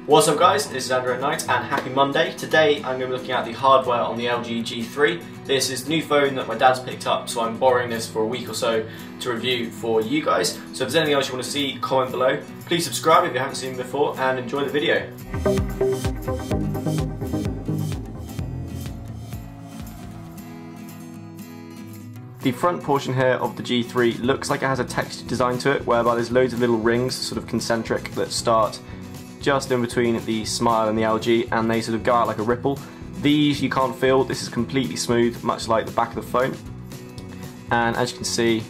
What's up guys, this is Andrew at Night and happy Monday. Today I'm going to be looking at the hardware on the LG G3. This is the new phone that my dad's picked up, so I'm borrowing this for a week or so to review for you guys. So if there's anything else you want to see, comment below. Please subscribe if you haven't seen me before and enjoy the video. The front portion here of the G3 looks like it has a textured design to it, whereby there's loads of little rings, sort of concentric, that start just in between the Smile and the LG, and they sort of go out like a ripple. These you can't feel, this is completely smooth, much like the back of the phone. And as you can see,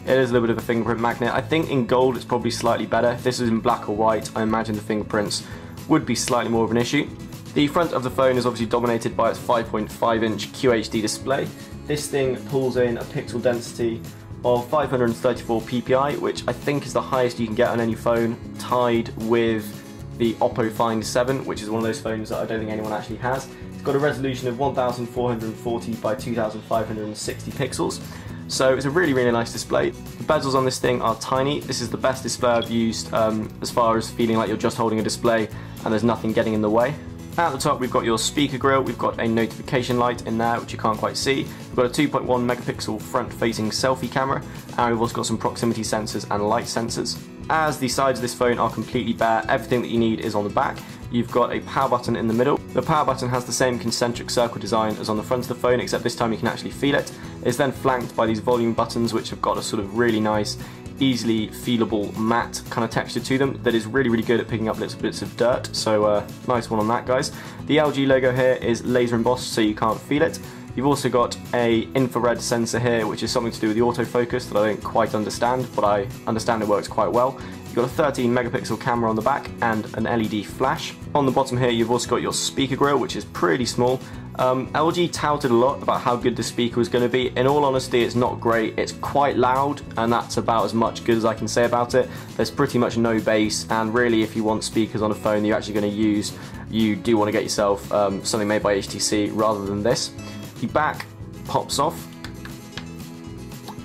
it is a little bit of a fingerprint magnet. I think in gold it's probably slightly better. If this was in black or white, I imagine the fingerprints would be slightly more of an issue. The front of the phone is obviously dominated by its 5.5-inch QHD display. This thing pulls in a pixel density of 534 ppi, which I think is the highest you can get on any phone, tied with the Oppo Find 7, which is one of those phones that I don't think anyone actually has. It's got a resolution of 1440 by 2560 pixels, so it's a really nice display. The bezels on this thing are tiny. This is the best display I've used as far as feeling like you're just holding a display and there's nothing getting in the way. At the top we've got your speaker grille, we've got a notification light in there which you can't quite see, we've got a 2.1 megapixel front facing selfie camera, and we've also got some proximity sensors and light sensors. As the sides of this phone are completely bare, everything that you need is on the back. You've got a power button in the middle. The power button has the same concentric circle design as on the front of the phone, except this time you can actually feel it. It's then flanked by these volume buttons which have got a sort of really nice, easily feelable matte kind of texture to them that is really good at picking up little bits of dirt, so nice one on that, guys. The LG logo here is laser embossed, so you can't feel it. You've also got a infrared sensor here, which is something to do with the autofocus that I don't quite understand, but I understand it works quite well. You've got a 13 megapixel camera on the back and an LED flash. On the bottom here you've also got your speaker grille, which is pretty small. LG touted a lot about how good the speaker was going to be. In all honesty, it's not great. It's quite loud, and that's about as much good as I can say about it. There's pretty much no bass, and really if you want speakers on a phone that you're actually going to use, you do want to get yourself something made by HTC rather than this. The back pops off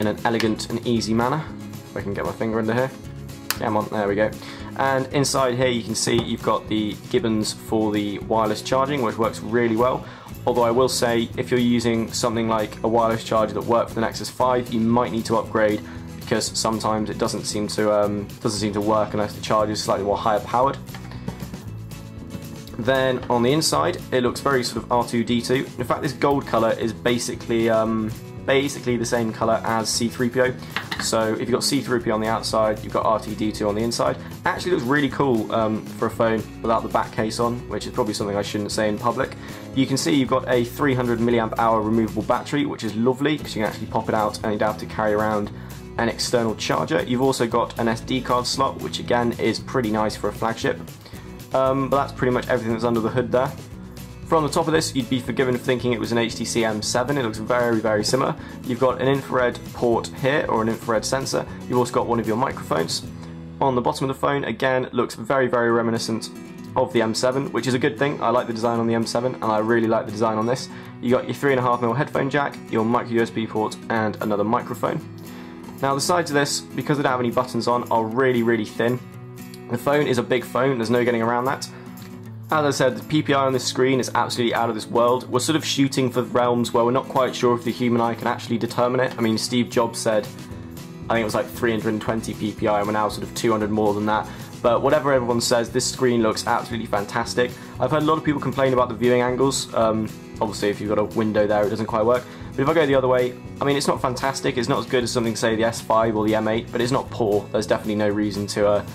in an elegant and easy manner. If I can get my finger under here. Come on, there we go. And inside here you can see you've got the gibbons for the wireless charging, which works really well. Although I will say, if you're using something like a wireless charger that worked for the Nexus 5, you might need to upgrade, because sometimes it doesn't seem to work unless the charger is slightly more higher powered. Then on the inside, it looks very sort of R2-D2. In fact, this gold colour is basically the same colour as C3PO. So if you've got C3PO on the outside, you've got R2-D2 on the inside. Actually looks really cool for a phone without the back case on, which is probably something I shouldn't say in public. You can see you've got a 300 mAh removable battery, which is lovely because you can actually pop it out and you don't have to carry around an external charger. You've also got an SD card slot, which again is pretty nice for a flagship. But that's pretty much everything that's under the hood there. From the top of this, you'd be forgiven for thinking it was an HTC M7. It looks very similar. You've got an infrared port here, or an infrared sensor. You've also got one of your microphones. On the bottom of the phone, again, looks very reminiscent of the M7, which is a good thing. I like the design on the M7, and I really like the design on this. You got your 3.5mm headphone jack, your micro USB port, and another microphone. Now the sides of this, because they don't have any buttons on, are really thin. The phone is a big phone, there's no getting around that. As I said, the PPI on this screen is absolutely out of this world. We're sort of shooting for realms where we're not quite sure if the human eye can actually determine it. I mean, Steve Jobs said, I think it was like 320 PPI, and we're now sort of 200 more than that. But whatever everyone says, this screen looks absolutely fantastic. I've heard a lot of people complain about the viewing angles. Obviously, if you've got a window there, it doesn't quite work. But if I go the other way, I mean, it's not fantastic. It's not as good as something, say, the S5 or the M8, but it's not poor. There's definitely no reason to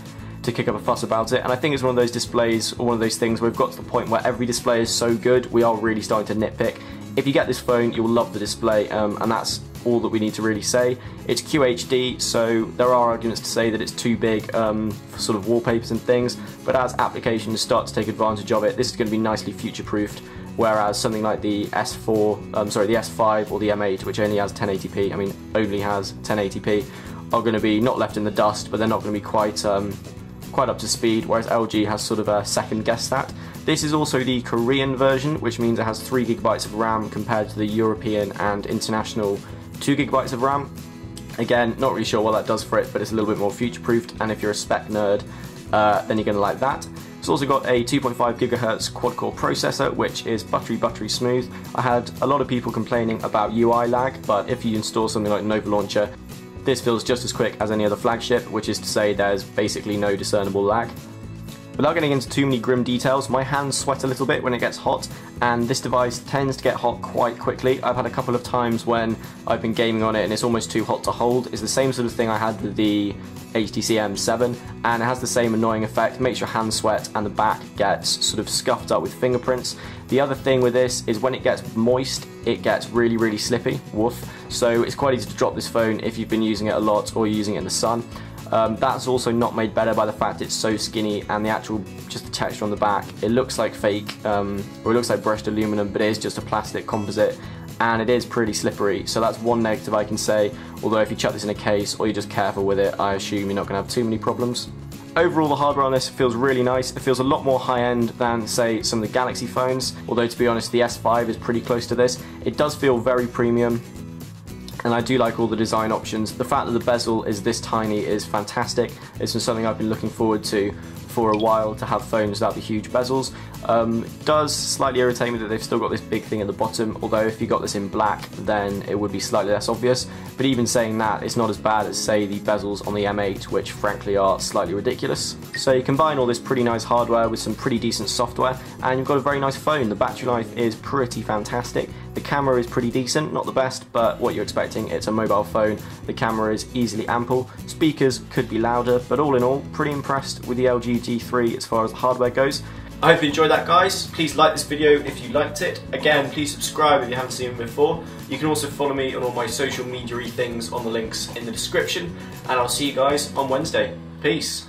kick up a fuss about it, and I think it's one of those displays, or one of those things where we've got to the point where every display is so good, we are really starting to nitpick. If you get this phone, you'll love the display, and that's all that we need to really say. It's QHD, so there are arguments to say that it's too big for sort of wallpapers and things, but as applications start to take advantage of it, this is going to be nicely future-proofed, whereas something like the the S5 or the M8, which only has 1080p, I mean, only has 1080p, are going to be not left in the dust, but they're not going to be quite up to speed, whereas LG has sort of second guessed that. This is also the Korean version, which means it has 3 GB of RAM compared to the European and international 2 GB of RAM. Again, not really sure what that does for it, but it's a little bit more future-proofed, and if you're a spec nerd, then you're going to like that. It's also got a 2.5 GHz quad-core processor, which is buttery smooth. I had a lot of people complaining about UI lag, but if you install something like Nova Launcher, this feels just as quick as any other flagship, which is to say there's basically no discernible lag. Without getting into too many grim details, my hands sweat a little bit when it gets hot, and this device tends to get hot quite quickly. I've had a couple of times when I've been gaming on it and it's almost too hot to hold. It's the same sort of thing I had with the HTC M7, and it has the same annoying effect. It makes your hands sweat and the back gets sort of scuffed up with fingerprints. The other thing with this is when it gets moist, it gets really slippy. Woof. So it's quite easy to drop this phone if you've been using it a lot or using it in the sun. That's also not made better by the fact it's so skinny, and just the texture on the back, it looks like fake, or it looks like brushed aluminum, but it is just a plastic composite, and it is pretty slippery. So that's one negative I can say, although if you chuck this in a case or you're just careful with it, I assume you're not going to have too many problems. Overall, the hardware on this feels really nice. It feels a lot more high-end than, say, some of the Galaxy phones, although to be honest, the S5 is pretty close to this. It does feel very premium, and I do like all the design options. The fact that the bezel is this tiny is fantastic. It's been something I've been looking forward to for a while, to have phones without the huge bezels. It does slightly irritate me that they've still got this big thing at the bottom, although if you got this in black then it would be slightly less obvious. But even saying that, it's not as bad as, say, the bezels on the M8, which frankly are slightly ridiculous. So you combine all this pretty nice hardware with some pretty decent software, and you've got a very nice phone. The battery life is pretty fantastic. The camera is pretty decent, not the best, but what you're expecting, it's a mobile phone. The camera is easily ample. Speakers could be louder, but all in all, pretty impressed with the LG G3 as far as the hardware goes. I hope you enjoyed that, guys. Please like this video if you liked it. Again, please subscribe if you haven't seen me before. You can also follow me on all my social media-y things on the links in the description, and I'll see you guys on Wednesday. Peace.